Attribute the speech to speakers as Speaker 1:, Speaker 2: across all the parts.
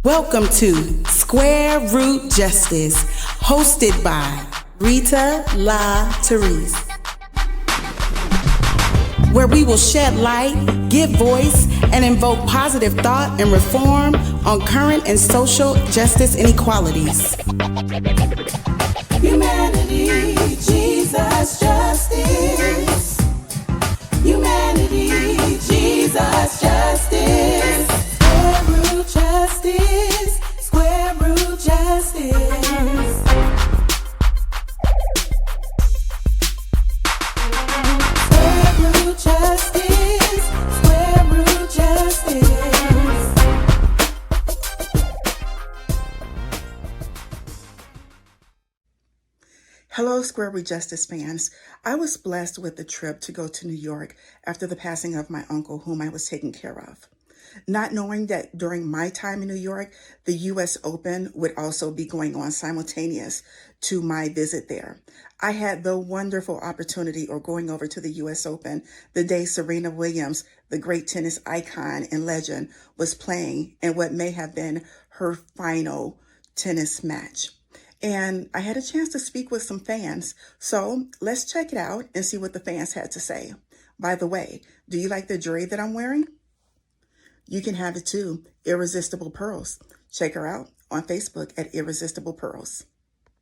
Speaker 1: Welcome to Square Root Justice, hosted by Rita La Therese, where we will shed light, give voice, and invoke positive thought and reform on current and social justice inequalities. Humanity, Jesus, justice. Humanity, Jesus, justice. Square root justice. Square root justice. Square root justice. Square root justice. Hello, Square Root Justice fans. I was blessed with a trip to go to New York after the passing of my uncle, whom I was taking care of. Not knowing that during my time in New York, the U.S. Open would also be going on simultaneous to my visit there. I had the wonderful opportunity of going over to the U.S. Open the day Serena Williams, the great tennis icon and legend, was playing in what may have been her final tennis match. And I had a chance to speak with some fans. So let's check it out and see what the fans had to say. By the way, do you like the jewelry that I'm wearing? You can have it too. Irresistible Pearls. Check her out on Facebook at Irresistible Pearls.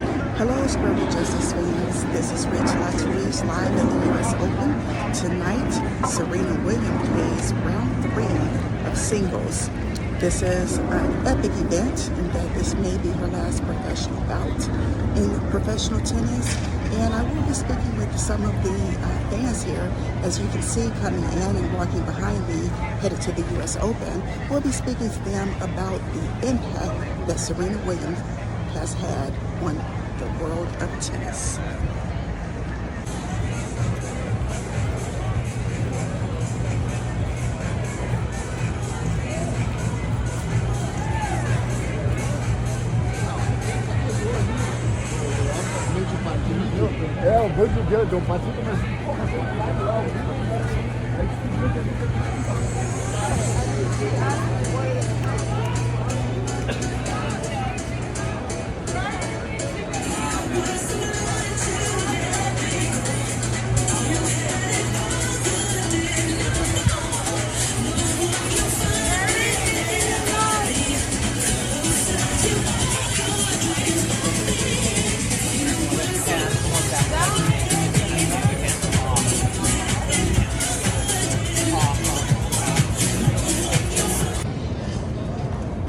Speaker 1: Hello, Square Root Justice fans. This is Rita La Therese live at the U.S. Open. Tonight, Serena Williams plays round 3 of singles. This is an epic event in that this may be her last professional bout in professional tennis. And I will be speaking with some of the fans here, as you can see coming in and walking behind me, headed to the U.S. Open. We'll be speaking to them about the impact that Serena Williams has had on the world of tennis.
Speaker 2: É, o boi do dia, deu um passinho, mas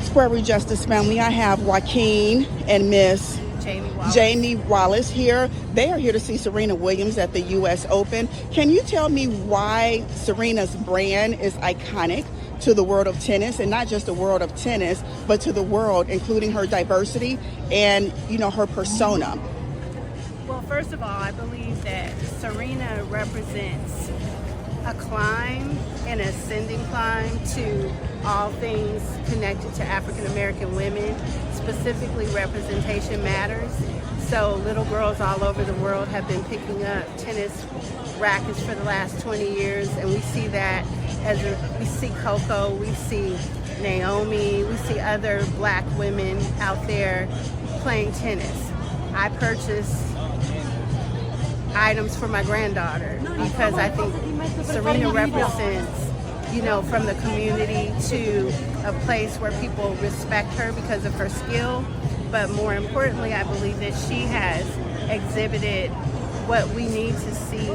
Speaker 1: Square Root Justice family, I have Joaquin and Miss Jamie Wallace here. They are here to see Serena Williams at the U.S. Open. Can you tell me why Serena's brand is iconic to the world of tennis, and not just the world of tennis, but to the world, including her diversity and, her persona?
Speaker 3: Well, first of all, I believe that Serena represents a climb, an ascending climb to all things connected to African American women. Specifically, representation matters. So little girls all over the world have been picking up tennis rackets for the last 20 years, and we see that we see Coco, we see Naomi, we see other black women out there playing tennis. I purchased items for my granddaughter because I think Serena represents, from the community to a place where people respect her because of her skill. But more importantly, I believe that she has exhibited what we need to see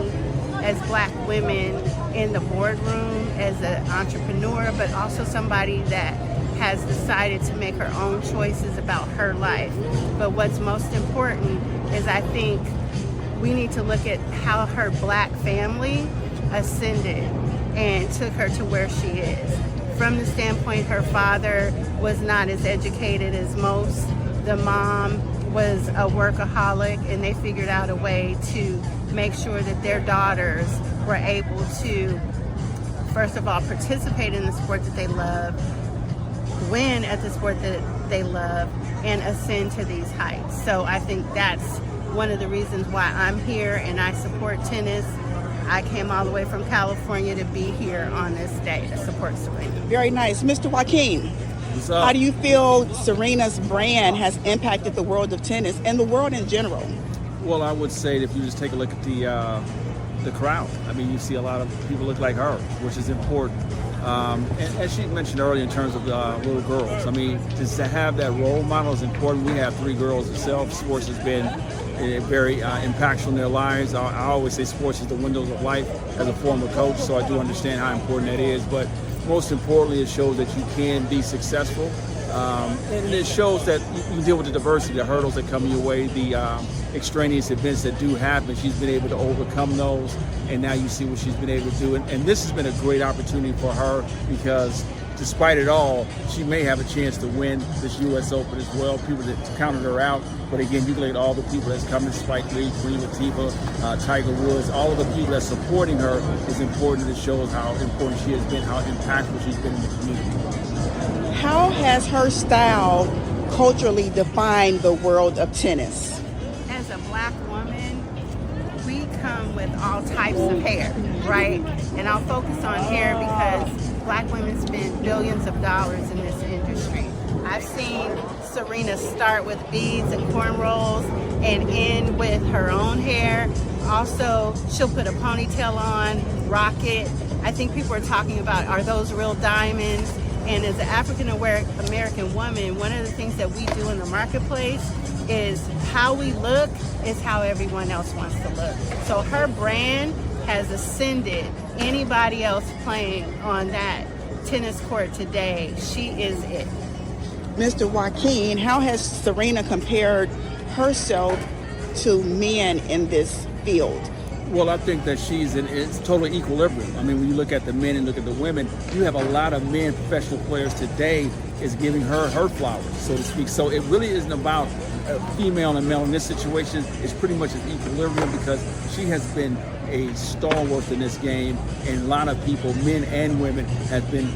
Speaker 3: as black women in the boardroom, as an entrepreneur, but also somebody that has decided to make her own choices about her life. But what's most important is, I think, we need to look at how her black family ascended and took her to where she is. From the standpoint, her father was not as educated as most. The mom was a workaholic, and they figured out a way to make sure that their daughters were able to, first of all, participate in the sport that they love, win at the sport that they love, and ascend to these heights. So I think that's one of the reasons why I'm here and I support tennis. I came all the way from California to be here on this day to support Serena.
Speaker 1: Very nice. Mr. Joaquin,
Speaker 4: What's up?
Speaker 1: How do you feel Serena's brand has impacted the world of tennis and the world in general?
Speaker 4: Well, I would say that if you just take a look at the crowd, I mean, you see a lot of people look like her, which is important. And as she mentioned earlier, in terms of little girls, I mean, just to have that role model is important. We have 3 girls ourselves. Sports has been very impactful in their lives. I always say sports is the windows of life as a former coach, so I do understand how important that is. But most importantly, it shows that you can be successful. And it shows that you deal with the diversity, the hurdles that come your way, the extraneous events that do happen. She's been able to overcome those, and now you see what she's been able to do. And this has been a great opportunity for her because despite it all, she may have a chance to win this U.S. Open as well. People that counted her out. But again, you look at all the people that's coming, Spike Lee, Queen Latifah, Tiger Woods, all of the people that's supporting her is important. It shows how important she has been, how impactful she's been in the community.
Speaker 1: How has her style culturally defined the world of tennis?
Speaker 3: As a black woman, we come with all types of hair, right? And I'll focus on hair because black women spend billions of dollars in this industry. I've seen Serena start with beads and cornrows and end with her own hair. Also, she'll put a ponytail on, rock it. I think people are talking about, are those real diamonds? And as an African American woman, one of the things that we do in the marketplace is how we look is how everyone else wants to look. So her brand has ascended anybody else playing on that tennis court today. She is it.
Speaker 1: Mr. Joaquin, how has Serena compared herself to men in this field?
Speaker 4: Well, I think that she's in it's total equilibrium. I mean, when you look at the men and look at the women, you have a lot of men professional players today is giving her flowers, so to speak. So it really isn't about female and male in this situation. It's pretty much an equilibrium because she has been a stalwart in this game, and a lot of people, men and women, have been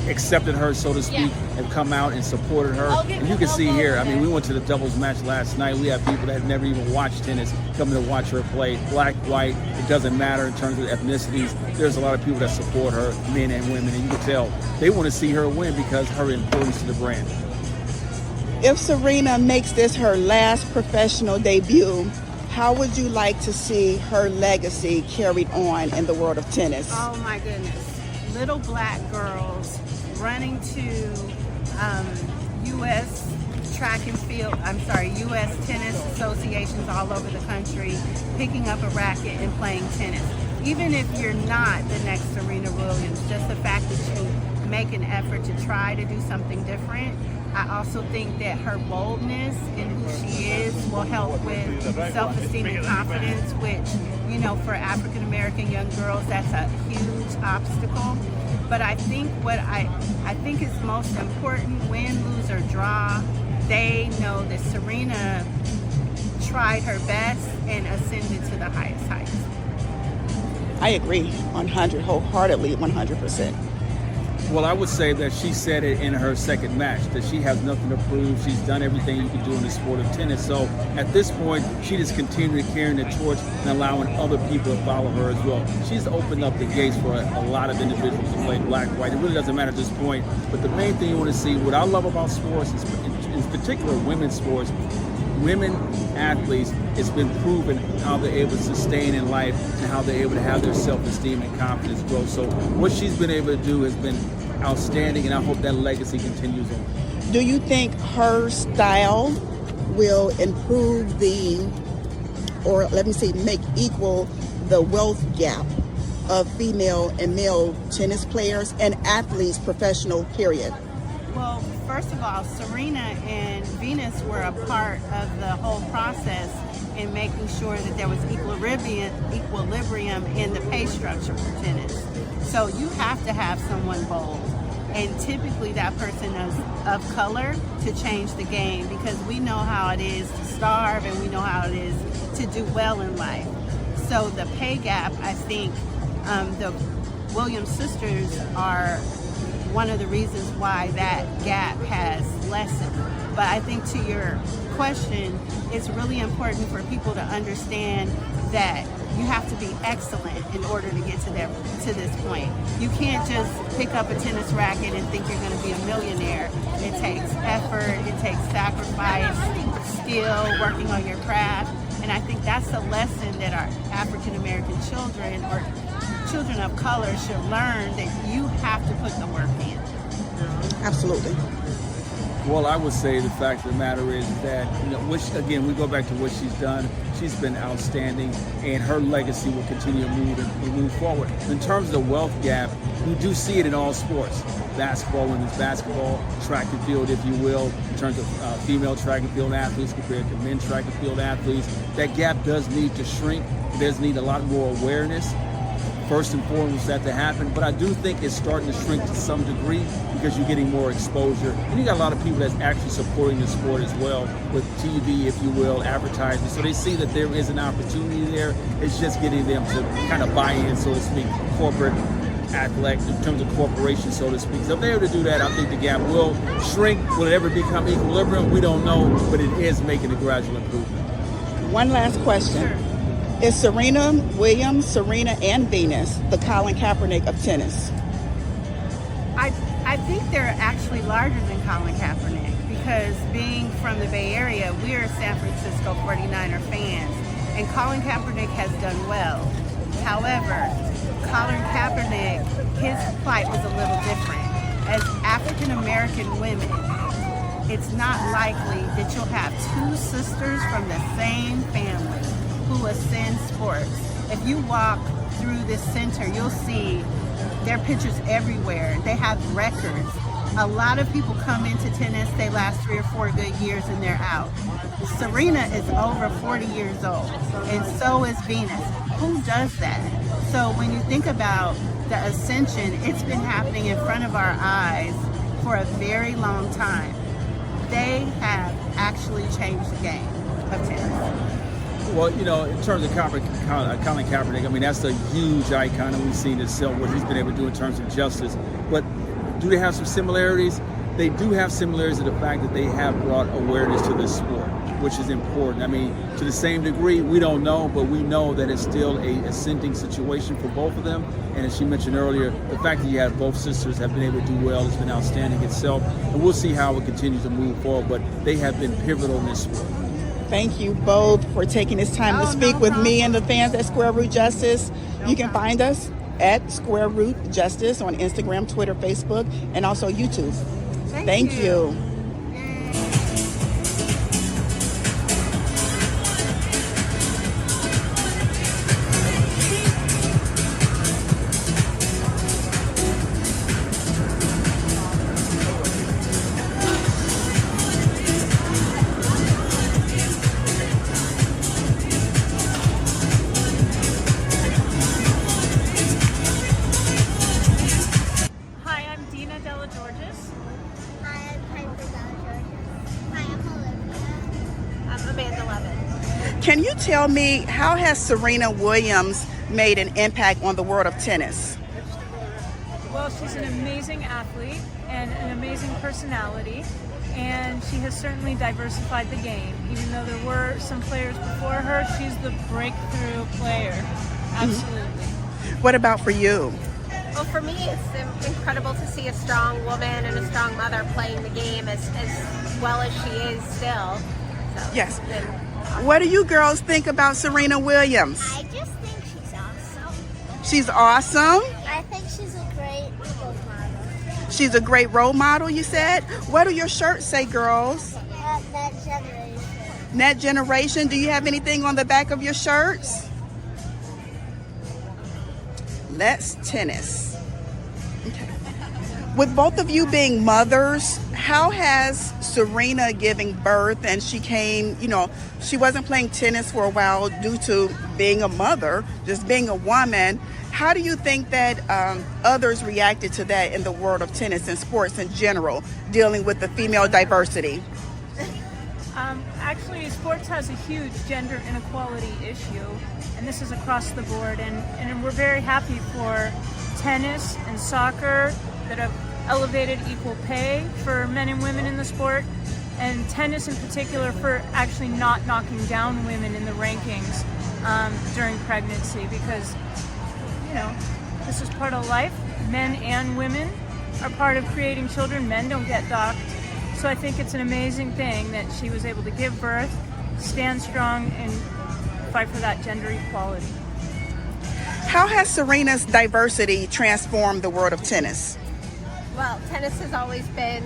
Speaker 4: accepted her, so to speak, have come out and supported her. And you can see here, I mean, we went to the doubles match last night. We have people that have never even watched tennis coming to watch her play. Black, white, it doesn't matter in terms of ethnicities. There's a lot of people that support her, men and women, and you can tell they want to see her win because her importance to the brand.
Speaker 1: If Serena makes this her last professional debut, how would you like to see her legacy carried on in the world of tennis?
Speaker 3: Oh my goodness. Little black girls running to U.S. U.S. tennis associations all over the country, picking up a racket and playing tennis. Even if you're not the next Serena Williams, just the fact that you make an effort to try to do something different. I also think that her boldness in who she is will help with self-esteem and confidence, which, you know, for African American young girls, that's a huge obstacle. But I think what I think is most important, win, lose, or draw, they know that Serena tried her best and ascended to the highest heights.
Speaker 1: I agree wholeheartedly, 100%.
Speaker 4: Well, I would say that she said it in her second match, that she has nothing to prove. She's done everything you can do in the sport of tennis. So at this point, she just continued carrying the torch and allowing other people to follow her as well. She's opened up the gates for a lot of individuals to play black, white. It really doesn't matter at this point. But the main thing you want to see, what I love about sports, is in particular women's sports, women athletes, it's been proven how they're able to sustain in life and how they're able to have their self-esteem and confidence grow. So what she's been able to do has been outstanding, and I hope that legacy continues on.
Speaker 1: Do you think her style will improve make equal the wealth gap of female and male tennis players and athletes, professional, period?
Speaker 3: Well, first of all, Serena and Venus were a part of the whole process in making sure that there was equilibrium in the pay structure for tennis. So you have to have someone bold, and typically that person is of color, to change the game, because we know how it is to starve and we know how it is to do well in life. So the pay gap, I think the Williams sisters are one of the reasons why that gap has lessened. But I think to your question, it's really important for people to understand that you have to be excellent in order to get to this point. You can't just pick up a tennis racket and think you're going to be a millionaire. It takes effort, it takes sacrifice, skill, working on your craft. And I think that's a lesson that our African American children or children of color should learn, that you have to put the work in.
Speaker 1: Absolutely.
Speaker 4: Well, I would say the fact of the matter is that, again, we go back to what she's done. She's been outstanding, and her legacy will continue to move forward. In terms of the wealth gap, you do see it in all sports. Basketball, women's basketball, track and field, if you will, in terms of female track and field athletes compared to men's track and field athletes. That gap does need to shrink. It does need a lot more awareness. First and foremost, that to happen, but I do think it's starting to shrink to some degree because you're getting more exposure, and you got a lot of people that's actually supporting the sport as well with TV, if you will, advertising. So they see that there is an opportunity there. It's just getting them to kind of buy in, so to speak, corporate athlete in terms of corporation, so to speak. So if they're able to do that, I think the gap will shrink. Will it ever become equilibrium? We don't know, but it is making a gradual improvement.
Speaker 1: One last question.
Speaker 3: Sure.
Speaker 1: Is Serena Williams, Serena and Venus, the Colin Kaepernick of tennis?
Speaker 3: I think they're actually larger than Colin Kaepernick, because being from the Bay Area, we're San Francisco 49er fans, and Colin Kaepernick has done well. However, Colin Kaepernick, his plight was a little different. As African American women, it's not likely that you'll have two sisters from the same family who ascend sports. If you walk through this center, you'll see their pictures everywhere. They have records. A lot of people come into tennis, they last 3 or 4 good years and they're out. Serena is over 40 years old, and so is Venus. Who does that? So when you think about the ascension, it's been happening in front of our eyes for a very long time. They have actually changed the game of tennis.
Speaker 4: Well, in terms of Colin Kaepernick, I mean, that's a huge icon, and we've seen what he's been able to do in terms of justice. But do they have some similarities? They do have similarities to the fact that they have brought awareness to this sport, which is important. I mean, to the same degree, we don't know, but we know that it's still a ascending situation for both of them. And as she mentioned earlier, the fact that you have both sisters have been able to do well has been outstanding itself. And we'll see how it continues to move forward, but they have been pivotal in this sport.
Speaker 1: Thank you both for taking this time to speak with me and the fans at Square Root Justice. You can find us at Square Root Justice on Instagram, Twitter, Facebook, and also YouTube. Thank you. Can you tell me, how has Serena Williams made an impact on the world of tennis?
Speaker 5: Well, she's an amazing athlete and an amazing personality, and she has certainly diversified the game. Even though there were some players before her, she's the breakthrough player. Absolutely.
Speaker 1: What about for you?
Speaker 6: Well, for me, it's incredible to see a strong woman and a strong mother playing the game as well as she is still. So
Speaker 1: Yes. What do you girls think about Serena Williams?
Speaker 7: I just think she's awesome.
Speaker 1: She's awesome.
Speaker 7: I think she's a great role model.
Speaker 1: She's a great role model, you said? What do your shirts say, girls?
Speaker 7: That generation.
Speaker 1: Net Generation. Do you have anything on the back of your shirts? Let's tennis. Okay. With both of you being mothers, how has Serena giving birth, and she came, she wasn't playing tennis for a while due to being a mother, just being a woman. How do you think that others reacted to that in the world of tennis and sports in general, dealing with the female diversity?
Speaker 5: Actually, sports has a huge gender inequality issue, and this is across the board, and we're very happy for tennis and soccer that have elevated equal pay for men and women in the sport, and tennis in particular for actually not knocking down women in the rankings. during pregnancy because, this is part of life. Men and women are part of creating children. Men don't get docked. So I think it's an amazing thing that she was able to give birth, stand strong, and fight for that gender equality.
Speaker 1: How has Serena's diversity transformed the world of tennis?
Speaker 6: Well, tennis has always been,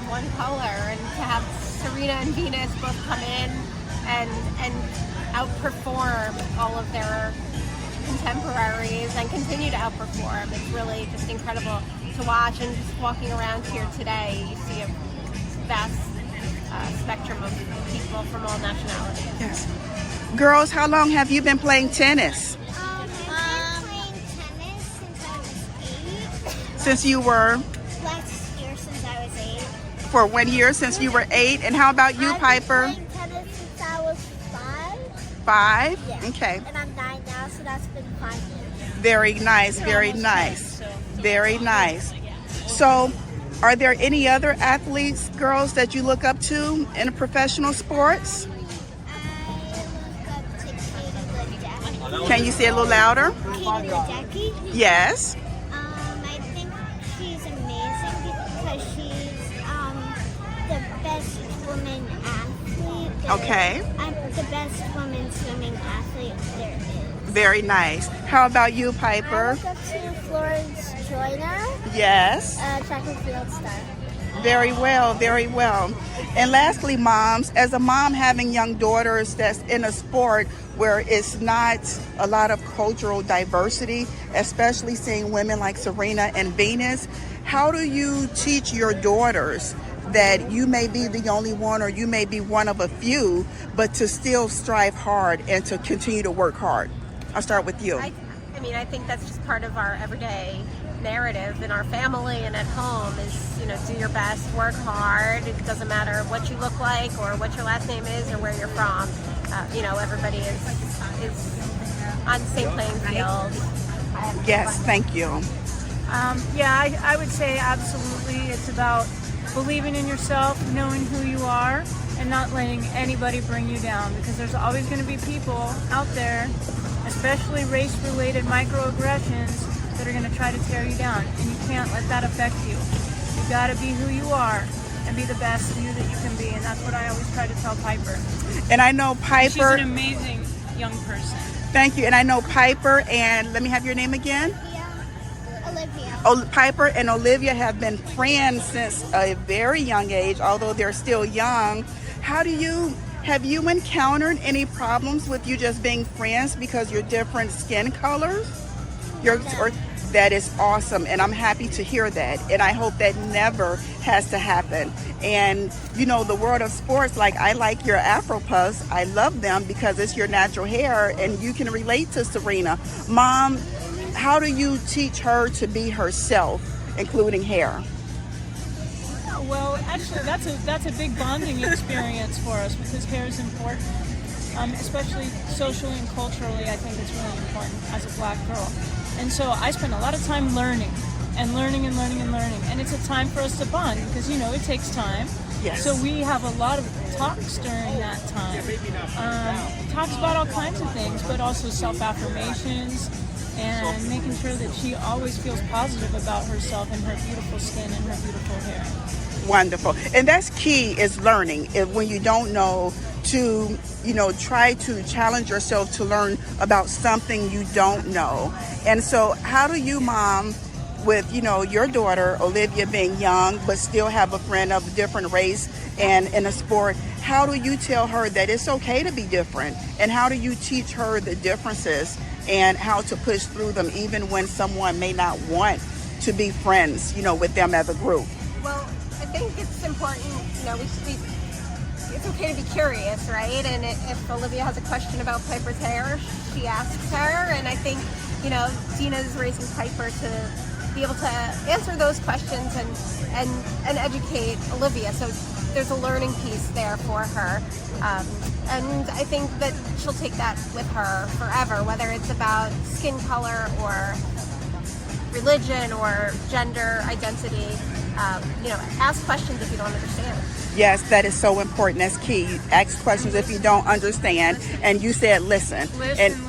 Speaker 6: one color, and to have Serena and Venus both come in and outperform all of their contemporaries and continue to outperform, it's really just incredible to watch. And just walking around here today, you see a vast spectrum of people from all nationalities.
Speaker 1: Yes. Girls, how long have you been playing tennis?
Speaker 7: I've been playing tennis since I was 8.
Speaker 1: Since you were,
Speaker 7: Last year since I was 8.
Speaker 1: for 1 year, since you were 8. And how about you, Piper?
Speaker 7: I've been playing tennis since I was 5.
Speaker 1: 5?
Speaker 7: Yeah.
Speaker 1: Okay.
Speaker 7: And I'm 9 now, so that's been 5 years.
Speaker 1: Very nice, very nice. Very nice. So, are there any other athletes, girls, that you look up to in professional sports?
Speaker 7: I look up to Katie Ledecky.
Speaker 1: Can you say it a little louder?
Speaker 7: Katie Ledecky.
Speaker 1: Yes.
Speaker 7: I think she's amazing because she's the best woman athlete.
Speaker 1: Okay.
Speaker 7: I'm the best woman swimming athlete there is.
Speaker 1: Very nice. How about you,
Speaker 7: I
Speaker 1: Piper?
Speaker 7: look up to Florence Joyner,
Speaker 1: Yes.
Speaker 7: track and field star.
Speaker 1: Very well, very well. And lastly, moms, as a mom having young daughters that's in a sport where it's not a lot of cultural diversity, especially seeing women like Serena and Venus, how do you teach your daughters that you may be the only one or you may be one of a few, but to still strive hard and to continue to work hard? I'll start with you.
Speaker 6: I think that's just part of our everyday narrative in our family and at home is, do your best, work hard. It doesn't matter what you look like or what your last name is or where you're from. Everybody is on the same playing field.
Speaker 1: Yes, thank you.
Speaker 5: I would say absolutely. It's about believing in yourself, knowing who you are, and not letting anybody bring you down, because there's always going to be people out there, especially race-related microaggressions, that are going to try to tear you down, and you can't let that affect you. You got to be who you are and be the best you that you can be, and that's what I always try to tell Piper.
Speaker 1: And I know
Speaker 5: She's
Speaker 1: Piper.
Speaker 5: an amazing young person.
Speaker 1: Thank you. And I know Piper and let me have your name again.
Speaker 7: Olivia.
Speaker 1: Piper and Olivia have been friends since a very young age, although they're still young. Have you encountered any problems with you just being friends because you're different skin colors? That is awesome, and I'm happy to hear that, and I hope that never has to happen. And the world of sports, like I like your Afro puffs. I love them because it's your natural hair and you can relate to Serena. Mom, how do you teach her to be herself, including hair?
Speaker 5: Well, actually, that's a big bonding experience for us because hair is important, especially socially and culturally. I think it's really important as a black girl. And so I spend a lot of time learning, and it's a time for us to bond because it takes time.
Speaker 1: Yes.
Speaker 5: So we have a lot of talks during that time. Talks about all kinds of things, but also self-affirmations and making sure that she always feels positive about herself and her beautiful skin and her beautiful hair.
Speaker 1: Wonderful. And that's key, is learning. When you don't know, to try to challenge yourself to learn about something you don't know. And so how do you, Mom, with your daughter Olivia being young but still have a friend of a different race and in a sport, how do you tell her that it's okay to be different, and how do you teach her the differences and how to push through them even when someone may not want to be friends with them as a group?
Speaker 6: Well, I think it's important, it's okay to be curious, right? And if Olivia has a question about Piper's hair, she asks her, and I think, Dina's raising Piper to be able to answer those questions and educate Olivia. So there's a learning piece there for her. And I think that she'll take that with her forever, whether it's about skin color or religion or gender identity. ask questions if you don't understand.
Speaker 1: Yes, that is so important. That's key. You ask questions if you don't understand, and you said listen.
Speaker 5: Listen.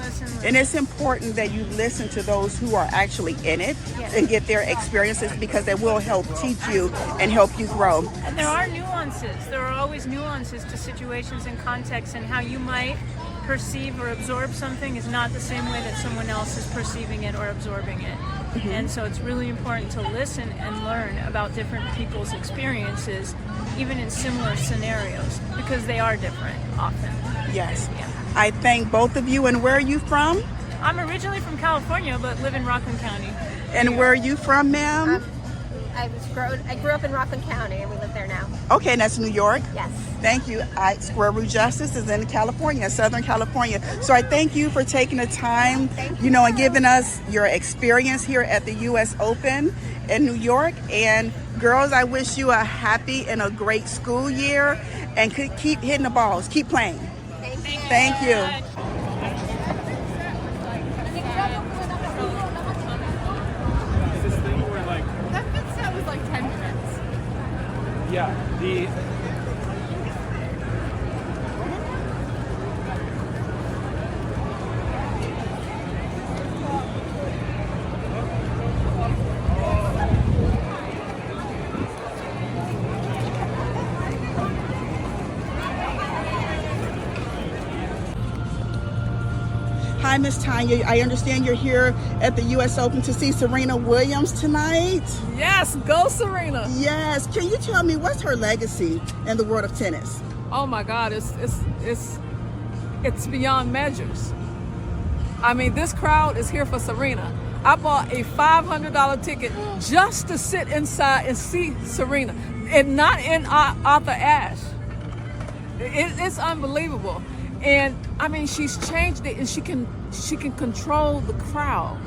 Speaker 1: And it's important that you listen to those who are actually in it and get their experiences, because they will help teach you and help you grow.
Speaker 5: And there are nuances. There are always nuances to situations and contexts, and how you might perceive or absorb something is not the same way that someone else is perceiving it or absorbing it. And so it's really important to listen and learn about different people's experiences, even in similar scenarios, because they are different often.
Speaker 1: Yes.
Speaker 5: Yeah.
Speaker 1: I thank both of you. And where are you from?
Speaker 5: I'm originally from California, but live in Rockland County.
Speaker 1: And where are you from, ma'am?
Speaker 6: I grew up in Rockland County, and we live there now.
Speaker 1: Okay, and that's New York?
Speaker 6: Yes.
Speaker 1: Thank you. Square Root Justice is in California, Southern California. So I thank you for taking the time, and giving us your experience here at the U.S. Open in New York. And girls, I wish you a happy and a great school year, and keep hitting the balls, keep playing. Thank you.
Speaker 8: That was like 10 minutes.
Speaker 4: Yeah,
Speaker 1: Hi, Miss Tanya. I understand you're here at the U.S. Open to see Serena Williams tonight.
Speaker 8: Yes, go Serena.
Speaker 1: Yes. Can you tell me what's her legacy in the world of tennis?
Speaker 8: Oh my God, it's beyond measures. I mean, this crowd is here for Serena. I bought a $500 ticket just to sit inside and see Serena, and not in Arthur Ashe. It's unbelievable. And I mean, she's changed it, and she can control the crowd.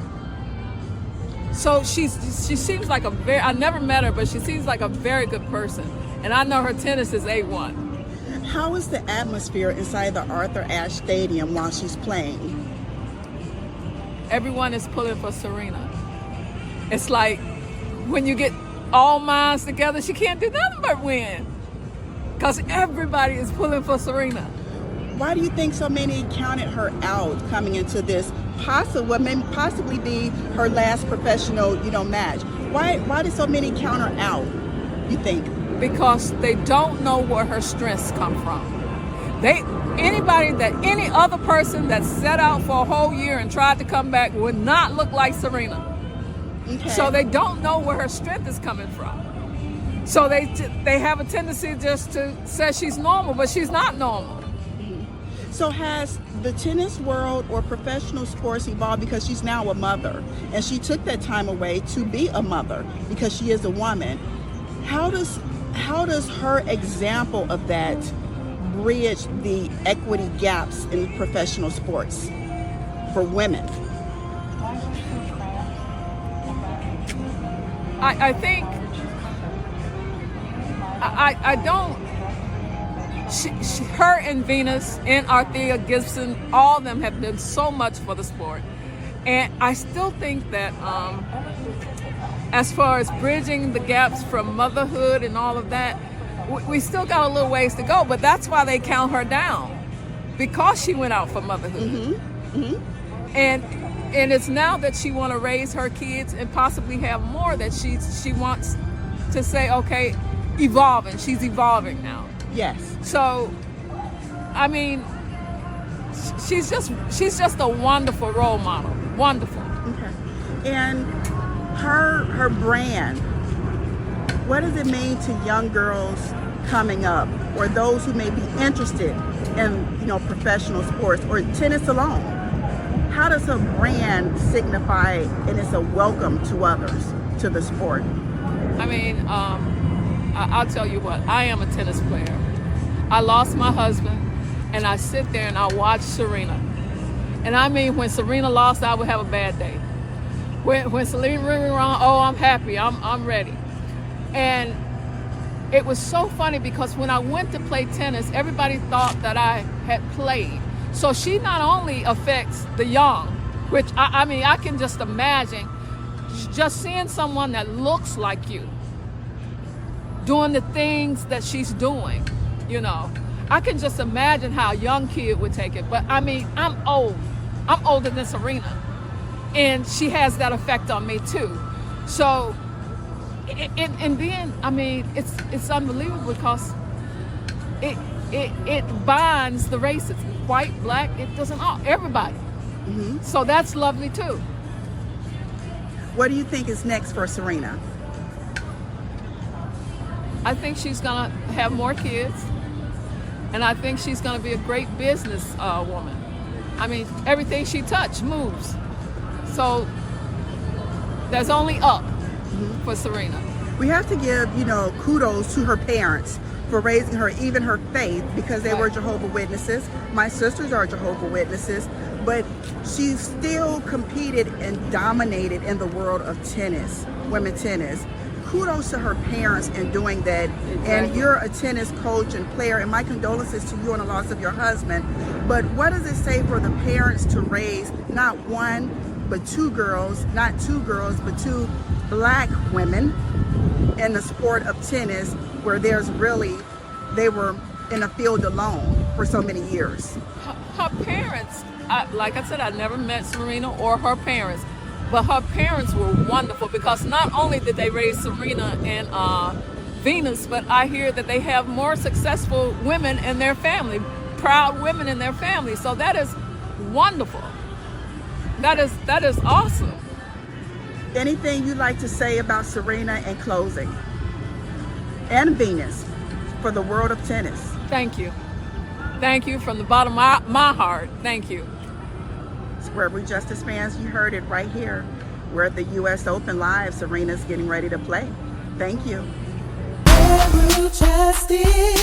Speaker 8: So she seems like I never met her, but she seems like a very good person. And I know her tennis is A1.
Speaker 1: How is the atmosphere inside the Arthur Ashe Stadium while she's playing?
Speaker 8: Everyone is pulling for Serena. It's like when you get all minds together, she can't do nothing but win, because everybody is pulling for Serena.
Speaker 1: Why do you think so many counted her out coming into this what may possibly be her last professional, match? Why did so many count her out, you think?
Speaker 8: Because they don't know where her strengths come from. Any other person that set out for a whole year and tried to come back would not look like Serena.
Speaker 1: Okay.
Speaker 8: So they don't know where her strength is coming from. So they have a tendency just to say she's normal, but she's not normal.
Speaker 1: So has the tennis world or professional sports evolved, because she's now a mother, and she took that time away to be a mother because she is a woman? How does her example of that bridge the equity gaps in professional sports for women?
Speaker 8: I think I don't. Her and Venus and Althea Gibson, all of them have done so much for the sport. And I still think that as far as bridging the gaps from motherhood and all of that, we still got a little ways to go. But that's why they count her down, because she went out for motherhood.
Speaker 1: Mm-hmm. Mm-hmm.
Speaker 8: And it's now that she want to raise her kids and possibly have more, that she wants to say, okay, evolving. She's evolving now.
Speaker 1: Yes.
Speaker 8: So, I mean, she's just a wonderful role model. Wonderful.
Speaker 1: Okay. And her brand, what does it mean to young girls coming up, or those who may be interested in, professional sports or tennis alone? How does her brand signify, and it's a welcome to others to the sport?
Speaker 8: I mean, I'll tell you what, I am a tennis player. I lost my husband, and I sit there and I watch Serena. And I mean, when Serena lost, I would have a bad day. When Serena won, I'm happy, I'm ready. And it was so funny, because when I went to play tennis, everybody thought that I had played. So she not only affects the young, which I mean, I can just imagine just seeing someone that looks like you doing the things that she's doing, you know. I can just imagine how a young kid would take it. But I mean, I'm old. I'm older than Serena. And she has that effect on me too. So, and then, I mean, it's unbelievable because it binds the races, white, black, it doesn't all, everybody. So that's lovely too.
Speaker 1: What do you think is next for Serena?
Speaker 8: I think she's gonna have more kids, and I think she's gonna be a great business woman. I mean, everything she touches moves. So there's only up for Serena.
Speaker 1: We have to give, kudos to her parents for raising her, even her faith, because they were Jehovah's Witnesses. My sisters are Jehovah's Witnesses, but she still competed and dominated in the world of tennis, women tennis. Kudos to her parents in doing that. And you're a tennis coach and player, and my condolences to you on the loss of your husband. But what does it say for the parents to raise not one, but two girls, not two girls, but two black women in the sport of tennis, where they were in a field alone for so many years?
Speaker 8: Her parents, like I said, I never met Serena or her parents, but her parents were wonderful because not only did they raise Serena and Venus, but I hear that they have more successful women in their family, proud women in their family. So that is wonderful. That is awesome.
Speaker 1: Anything you'd like to say about Serena in closing? And Venus for the world of tennis?
Speaker 8: Thank you. Thank you from the bottom of my heart. Thank you.
Speaker 1: Square Root Justice fans, you heard it right here. We're at the U.S. Open Live. Serena's getting ready to play. Thank you.
Speaker 9: Square Root Justice.